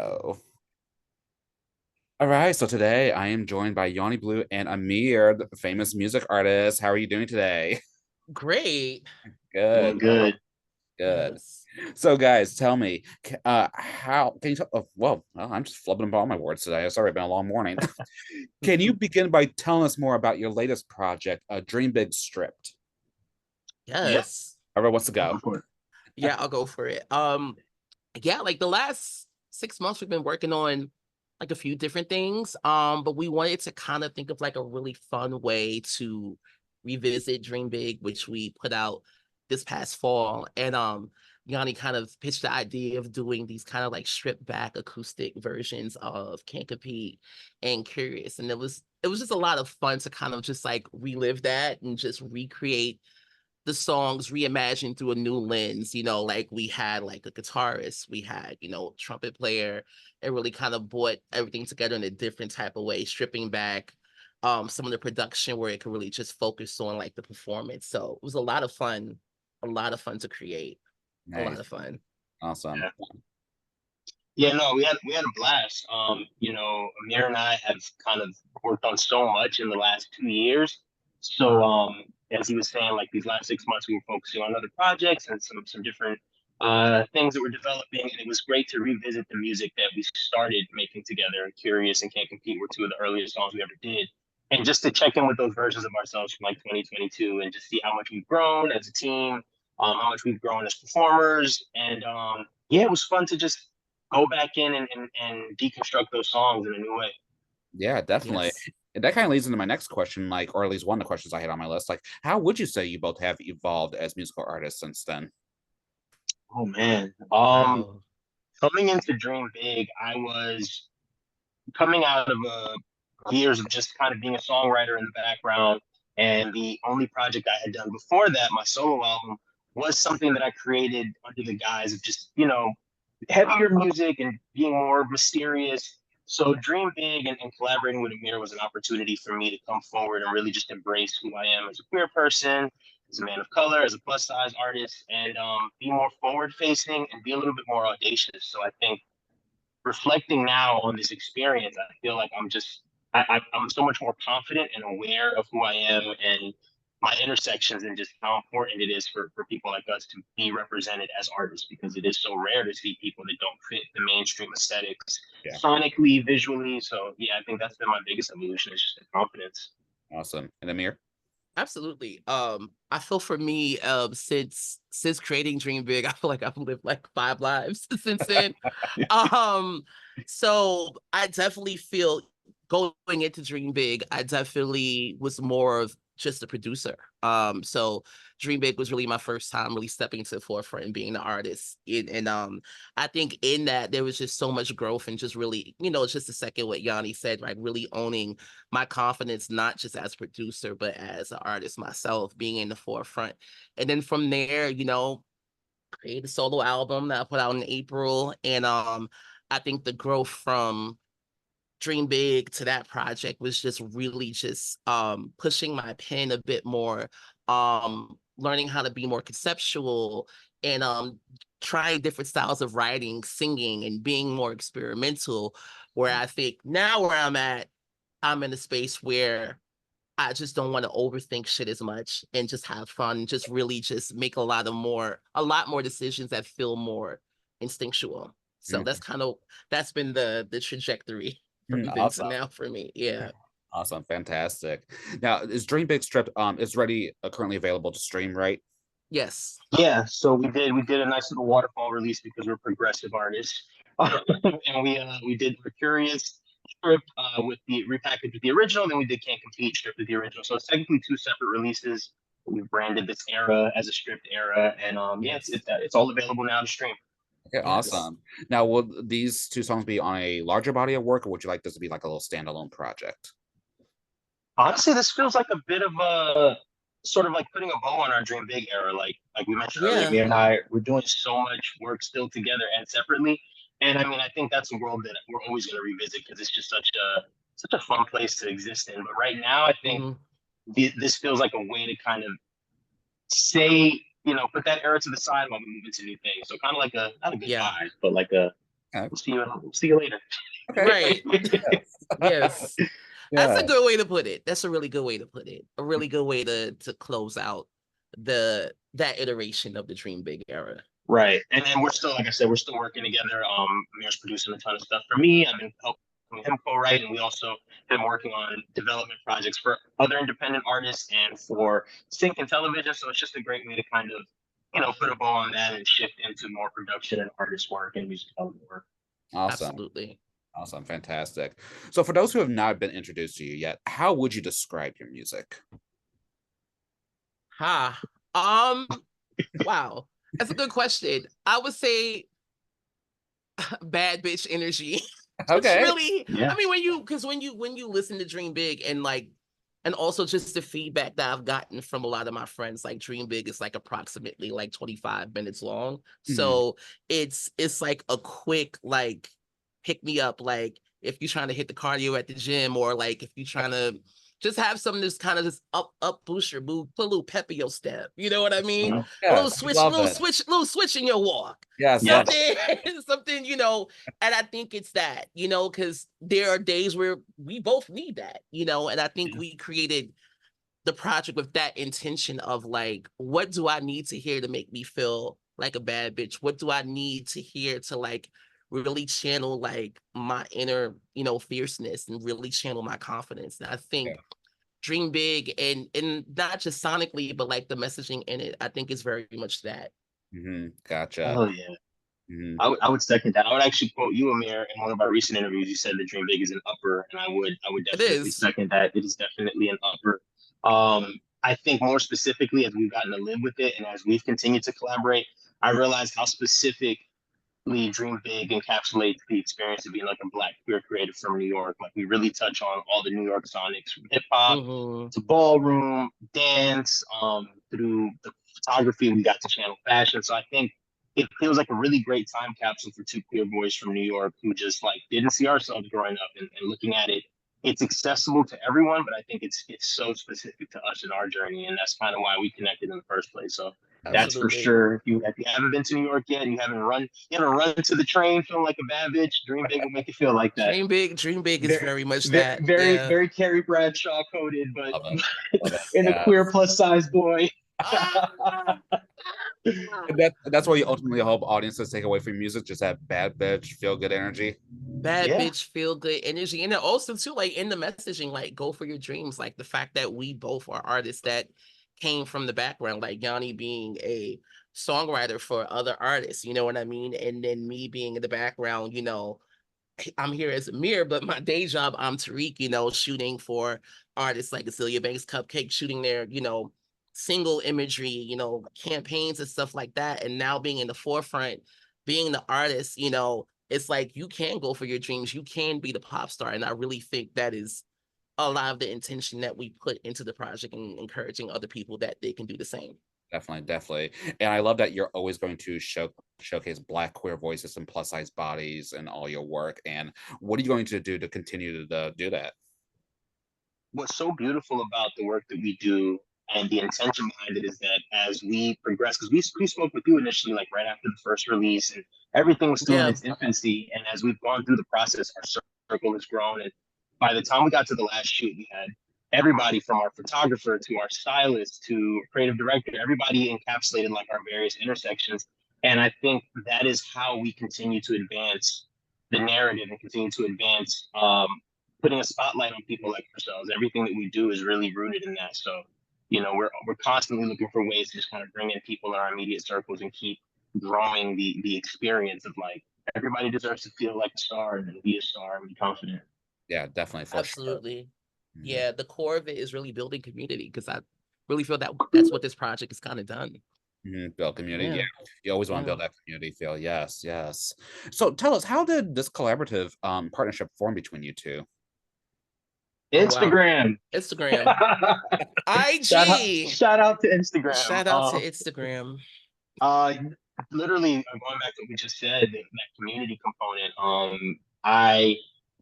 Oh. All right, so today I am joined by Yawnyblew and Amir, the famous music artist. How are you doing today? Great. Good, Doing good. good. Yes. So, guys, tell me, how can you tell? Oh, well, I'm just flubbing about all my words today. It's already been a long morning. Can you begin by telling us more about your latest project, Dream Big Stripped? Yeah, Yes. Everyone wants to I'll go. go for it. Yeah, I'll go for it. Yeah, like the last 6 months we've been working on like a few different things. But we wanted to kind of think of like a really fun way to revisit Dream Big, which we put out this past fall. And Yanni kind of pitched the idea of doing these kind of like stripped back acoustic versions of Can't Compete and Curious. And it was just a lot of fun to kind of just like relive that and just recreate the songs reimagined through a new lens. Like we had like a guitarist, we had, trumpet player, and really kind of brought everything together in a different type of way, stripping back some of the production where it could really just focus on like the performance. So it was a lot of fun to create. A lot Nice, of fun. awesome. Yeah. Yeah, no, we had a blast. Amir and I have kind of worked on so much in the last 2 years. So as he was saying, like these last 6 months we were focusing on other projects and some different things that we're developing. And it was great to revisit the music that we started making together. Curious and Can't Compete were two of the earliest songs we ever did. And just to check in with those versions of ourselves from like 2022 and just see how much we've grown as a team, how much we've grown as performers. And yeah, it was fun to just go back in and deconstruct those songs in a new way. Yeah, definitely. Yes. And that kind of leads into my next question, like, or at least one of the questions I had on my list. Like, how would you say you both have evolved as musical artists since then? Oh man. Wow. Coming into Dream Big, I was coming out of years of just kind of being a songwriter in the background. And the only project I had done before that, my solo album, was something that I created under the guise of just, heavier music and being more mysterious. So Dream Big and collaborating with Amir was an opportunity for me to come forward and really just embrace who I am as a queer person, as a man of color, as a plus size artist, and be more forward facing and be a little bit more audacious. So I think reflecting now on this experience, I feel like I'm so much more confident and aware of who I am and my intersections and just how important it is for people like us to be represented as artists because it is so rare to see people that don't fit the mainstream aesthetics Yeah, sonically, visually. So yeah, I think that's been my biggest evolution is just the confidence. awesome. And Amir? Absolutely. I feel for me, since creating Dream Big, I feel like I've lived like 5 lives since then. Um, so I definitely feel going into Dream Big, I definitely was more of just a producer. So Dream Big was really my first time really stepping to the forefront and being an artist. And I think in that there was just so much growth and just really, it's just the second what Yanni said, right? Really owning my confidence, not just as a producer, but as an artist myself, being in the forefront. And then from there, create a solo album that I put out in April. And I think the growth from Dream Big to that project was just really just pushing my pen a bit more, learning how to be more conceptual and trying different styles of writing, singing, and being more experimental. Where I think now where I'm in a space where I just don't want to overthink shit as much and just have fun, just really just make a lot more decisions that feel more instinctual. So Mhm. that's been the trajectory from then to Awesome. now for me. Yeah. Awesome. Fantastic. Now, is Dream Big Stripped is ready currently available to stream, right? Yes. Yeah, so we did a nice little waterfall release because we're progressive artists, and we did Mercurius strip with the repackaged with the original, then we did Can't Compete strip with the original. So it's technically two separate releases. We've branded this era as a stripped era, and yeah, Yes. it's all available now to stream. Okay, Yes. awesome. Now, will these two songs be on a larger body of work, or would you like this to be like a little standalone project? Honestly, this feels like a bit of a sort of like putting a bow on our Dream Big era. Like we mentioned earlier, Yeah. me and I we're doing so much work still together and separately. And I mean, I think that's a world that we're always going to revisit because it's just such a fun place to exist in. But right now, I think Mhm. this feels like a way to kind of say, put that era to the side while we move into new things. So kind of like a not a Yeah. goodbye, but like a Okay. We'll see you later. Okay. Right. Yes. Yes. That's a Yeah. good way to put it. That's a really good way to put it. A really good way to close out that iteration of the Dream Big era. Right. And then we're still, like I said, we're still working together. Amir's producing a ton of stuff for me. I've been helping him co-write, and we also have been working on development projects for other independent artists and for sync and television. So it's just a great way to kind of, put a bow on that and shift into more production and artist work and music development work. Awesome. Absolutely. Awesome. Fantastic. So for those who have not been introduced to you yet, how would you describe your music? Wow. That's a good question. I would say bad bitch energy. It's Okay. really, Yeah. I mean, when you listen to Dream Big and also just the feedback that I've gotten from a lot of my friends, like Dream Big is like approximately like 25 minutes long. So it's like a quick, like, pick me up, like if you're trying to hit the cardio at the gym, or like if you're trying to just have something that's kind of just up boost your mood, put a little pep in your step. You know what I mean? A Yes, love it. little switch in your walk. Yes, Yes. Something, and I think it's that, because there are days where we both need that, and I think we created the project with that intention of like, what do I need to hear to make me feel like a bad bitch? What do I need to hear to like really channel like my inner, fierceness, and really channel my confidence? And I think Dream Big, and not just sonically, but like the messaging in it, I think is very much that. Gotcha. Oh yeah. I would second that. I would actually quote you, Amir, in one of our recent interviews. You said that Dream Big is an upper, and I would It definitely is. second that. It is definitely an upper. I think more specifically, as we've gotten to live with it and as we've continued to collaborate, I realized how specifically Dream Big encapsulates the experience of being like a Black queer creative from New York. Like we really touch on all the New York sonics, from hip hop to ballroom, dance, through the photography, we got to channel fashion. So I think it feels like a really great time capsule for two queer boys from New York who just like didn't see ourselves growing up, and looking at it. It's accessible to everyone, but I think it's so specific to us in our journey, and that's kind of why we connected in the first place. So that's for Absolutely. sure. If you haven't been to New York yet, and you haven't run to the train feeling like a bad bitch, Dream Big will make you feel like that. Dream Big is very much that. Very, Yeah. very Carrie Bradshaw coded, but Love it. Love it. in a queer plus size boy. That's what you ultimately hope audiences take away from music, just that bad bitch, feel good energy. Bad bitch, feel good energy. And then also too, like in the messaging, like go for your dreams. Like the fact that we both are artists that came from the background, like Yanni being a songwriter for other artists, you know what I mean? And then me being in the background, I'm here as Amir, but my day job, I'm Tarik, shooting for artists like Azealia Banks Cupcake, shooting their, single imagery, campaigns and stuff like that. And now being in the forefront, being the artist, it's like you can go for your dreams. You can be the pop star. And I really think that is a lot of the intention that we put into the project, and encouraging other people that they can do the same. Definitely. And I love that you're always going to showcase Black queer voices and plus size bodies in all your work. And what are you going to do to continue to do that? What's so beautiful about the work that we do and the intention behind it is that as we progress, because we spoke with you initially, like right after the first release, and everything was still in its infancy. And as we've gone through the process, our circle has grown. And by the time we got to the last shoot, we had everybody from our photographer to our stylist to creative director, everybody encapsulated like our various intersections. And I think that is how we continue to advance the narrative and continue to advance putting a spotlight on people like ourselves. Everything that we do is really rooted in that. So, we're constantly looking for ways to just kind of bring in people in our immediate circles and keep growing the experience of like everybody deserves to feel like a star and be a star and be confident. Yeah, definitely. Absolutely. Sure. Yeah, the core of it is really building community, because I really feel that that's what this project has kind of done. Build community. Yeah. You always want to build that community feel. Yes. So tell us, how did this collaborative partnership form between you two? Instagram. Wow. Instagram. IG. Shout out to Instagram. Shout out to Instagram. Literally going back to what we just said, that community component.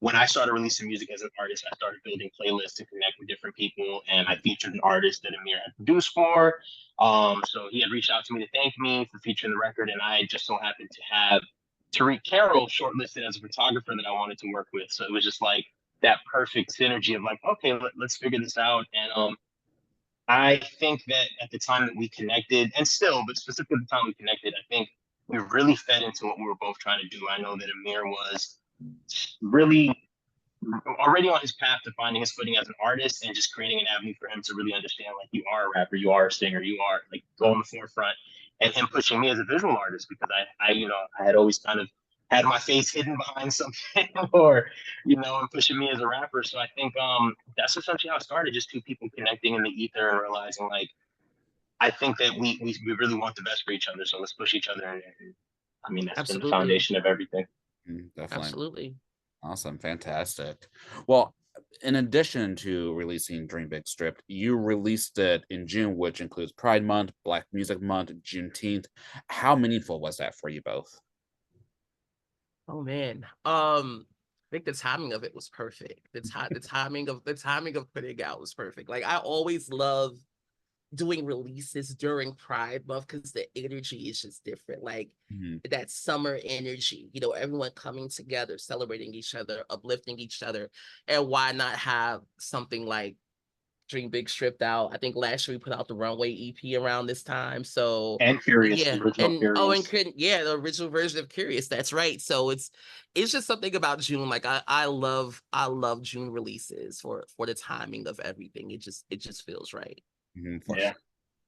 When I started releasing music as an artist, I started building playlists to connect with different people, and I featured an artist that Amir had produced for. So he had reached out to me to thank me for featuring the record, and I just so happened to have Tarik Carroll shortlisted as a photographer that I wanted to work with. So it was just like that perfect synergy of like, okay, let's figure this out. And I think that at the time that we connected, and still, but specifically at the time we connected, I think we really fed into what we were both trying to do. I know that Amir was really already on his path to finding his footing as an artist and just creating an avenue for him to really understand, like, you are a rapper, you are a singer, you are like go on the forefront, and him pushing me as a visual artist because I had always kind of had my face hidden behind something or and pushing me as a rapper. So I think that's essentially how it started, just two people connecting in the ether and realizing, like, I think that we really want the best for each other, so let's push each other, and I mean that's been the Absolutely. foundation of everything. Definitely. Absolutely. Awesome. Fantastic. Well, in addition to releasing Dream Big Stripped, you released it in June, which includes Pride Month, Black Music Month, Juneteenth. How meaningful was that for you both? Oh man. I think the timing of it was perfect. The timing of putting it out was perfect. Like, I always love doing releases during Pride Month because the energy is just different. Like, that summer energy, everyone coming together, celebrating each other, uplifting each other. And why not have something like Dream Big Stripped out? I think last year we put out the Runway EP around this time. So And Curious, yeah, the original and Curious. yeah, the original version of Curious. That's right. So it's just something about June. Like, I love June releases for the timing of everything. It just feels right. Yeah.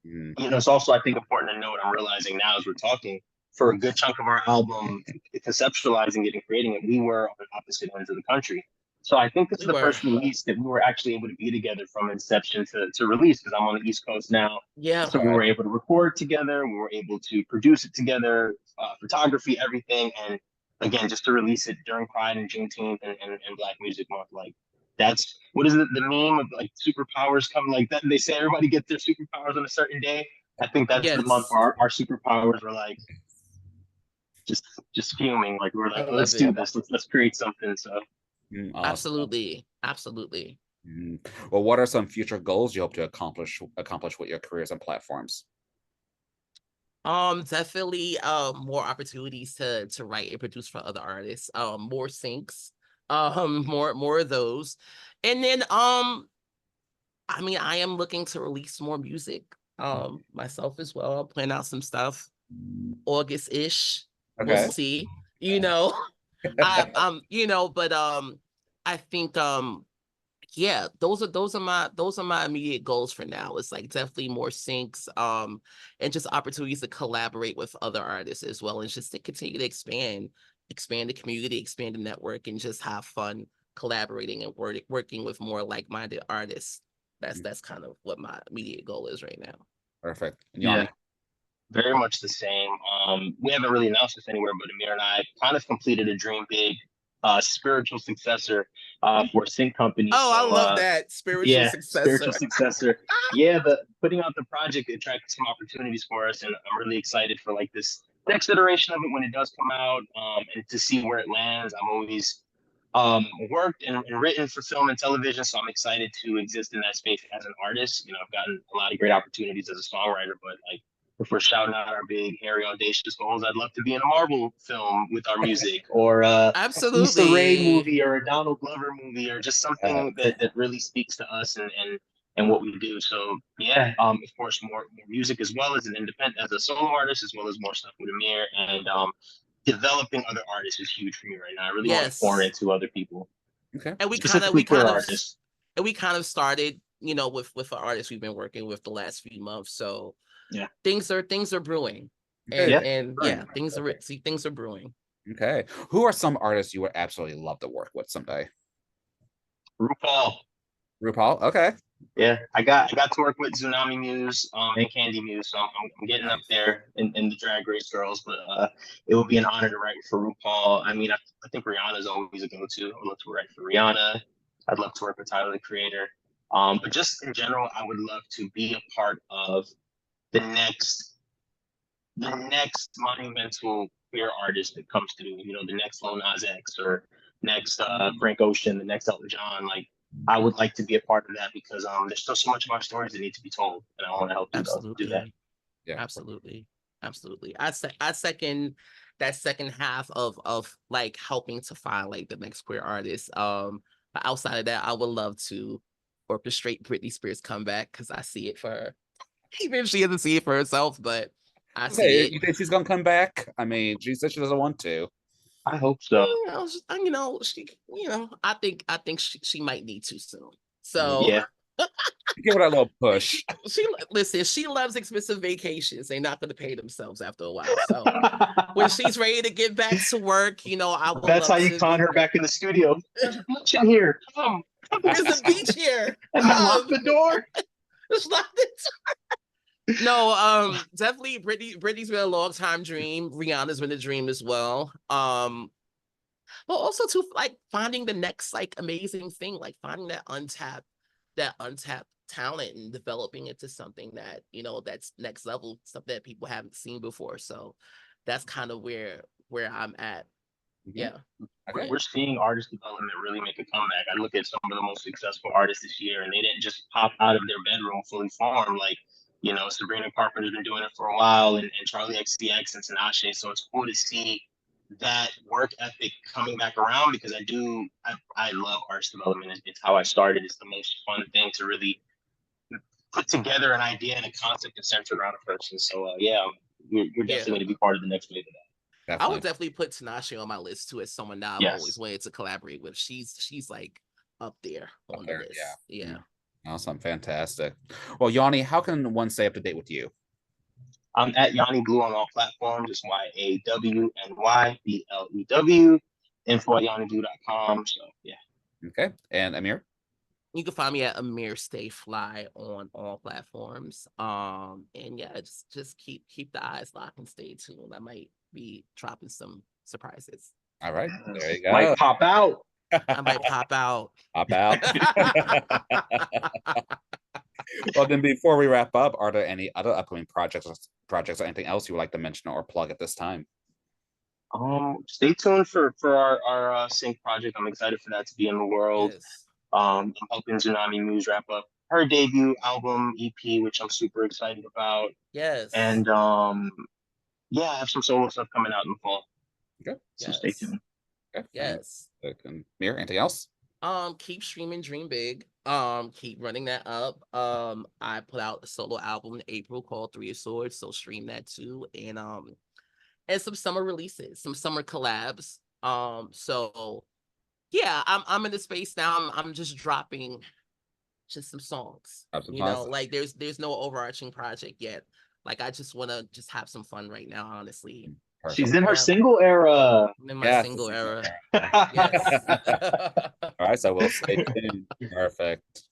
It's also, I think, important to note, I'm realizing now as we're talking, for a good chunk of our album, conceptualizing it and creating it, we were on opposite ends of the country. So I think this is the first release that we were actually able to be together from inception to release, because I'm on the East Coast now. Yeah. So we were able to record together. We were able to produce it together, photography, everything. And again, just to release it during Pride and Juneteenth and Black Music Month, like, that's what is it, the meme of like superpowers coming like that? They say everybody gets their superpowers on a certain day. I think that's the month where our superpowers were like just fuming. Like, we're like, let's do this. Let's create something. So awesome. Absolutely. Well, what are some future goals you hope to accomplish with your careers and platforms? Definitely more opportunities to write and produce for other artists. More syncs. More of those. And then I mean, I am looking to release more music myself as well. I'll plan out some stuff August-ish. Okay. We'll see. But I think yeah, those are my immediate goals for now. It's like definitely more syncs, and just opportunities to collaborate with other artists as well, and just to continue to expand the community, expand the network, and just have fun collaborating and working with more like-minded artists. That's kind of what my immediate goal is right now. Perfect. Yeah, very much the same. We haven't really announced this anywhere, but Amir and I kind of completed a Dream Big spiritual successor for Sync Company. Oh, so, I love that spiritual successor. Yeah, the putting out the project attracted some opportunities for us, and I'm really excited for like this next iteration of it when it does come out, and to see where it lands. I'm always worked and written for film and television, so I'm excited to exist in that space as an artist. I've gotten a lot of great opportunities as a songwriter, but like, if we're shouting out our big, hairy, audacious goals, I'd love to be in a Marvel film with our music, or absolutely Issa Rae movie, or a Donald Glover movie, or just something that really speaks to us and what we do. So yeah, of course, more music, as well as an independent, as a solo artist, as well as more stuff with Amir, and developing other artists is huge for me right now. I really want to pour into other people. Okay. And we kind of started, with the artists we've been working with the last few months. So yeah, things are brewing. Things are brewing. Okay. Who are some artists you would absolutely love to work with someday? RuPaul. Okay. Yeah, I got to work with Tsunami Muse and Candy Muse, so I'm getting up there in the Drag Race girls. But it would be an honor to write for RuPaul. I mean, I think Rihanna's always a go-to. I'd love to write for Rihanna. I'd love to work with Tyler, the Creator. But just in general, I would love to be a part of the next monumental queer artist that comes through. The next Lil Nas X, or next Frank Ocean, the next Elton John. Like, I would like to be a part of that, because there's still so much of our stories that need to be told, and I want to help do that. Yeah, absolutely. I second that second half of like helping to find like the next queer artist. But outside of that, I would love to orchestrate Britney Spears' comeback because I see it for her. Even if she doesn't see it for herself, but I see Hey, it. you think she's gonna come back? I mean, she said she doesn't want to. I hope so. I think she might need to soon. So Yeah. Give her that little push. she loves expensive vacations. They're not going to pay themselves after a while. So when she's ready to get back to work, I would That's love how you to con her back in the studio. There's a beach in here. Come. There's a beach here. And then lock the door. Just lock the door. No, definitely Britney's been a long time dream. Rihanna's been a dream as well. But also to like finding the next like amazing thing, like finding that untapped talent and developing it to something that that's next level, stuff that people haven't seen before. So that's kind of where I'm at. Yeah. Okay. We're seeing artist development really make a comeback. I look at some of the most successful artists this year, and they didn't just pop out of their bedroom fully formed. Like, Sabrina Carpenter's been doing it for a while, and Charlie XCX and Tinashe. So it's cool to see that work ethic coming back around, because I love artist development. It's how I started. It's the most fun thing to really put together an idea and a concept and center around a person. So yeah, you're definitely going to be part of the next wave of that. Definitely. I would definitely put Tinashe on my list too as someone that I've always wanted to collaborate with. She's like up there on the list. Yeah. Awesome, fantastic. Well, Yawny, how can one stay up to date with you? I'm at Yawnyblew on all platforms. It's YAWNYBLEW. Info at Yawnyblew.com. So yeah. Okay, and Amir. You can find me at Amir Stay Fly on all platforms. And yeah, just keep the eyes locked and stay tuned. I might be dropping some surprises. All right, there you go. Might pop out. I might pop out. Pop out. Well, then before we wrap up, are there any other upcoming projects or anything else you would like to mention or plug at this time? Stay tuned for our Sync project. I'm excited for that to be in the world. Yes. I'm helping Tsunami Muse wrap up her debut album EP, which I'm super excited about. Yes. And yeah, I have some solo stuff coming out in the fall. Okay. So stay tuned. Okay. Yes. Amir, anything else? Keep streaming Dream Big. Keep running that up. I put out a solo album in April called Three of Swords, so stream that too. And some summer releases, some summer collabs. So yeah, I'm in the space now. I'm just dropping just some songs. Like there's no overarching project yet. Like I just want to just have some fun right now, honestly. Perfect. She's in her single era. I'm in my single era. Yes. All right, so we'll stay tuned. Perfect.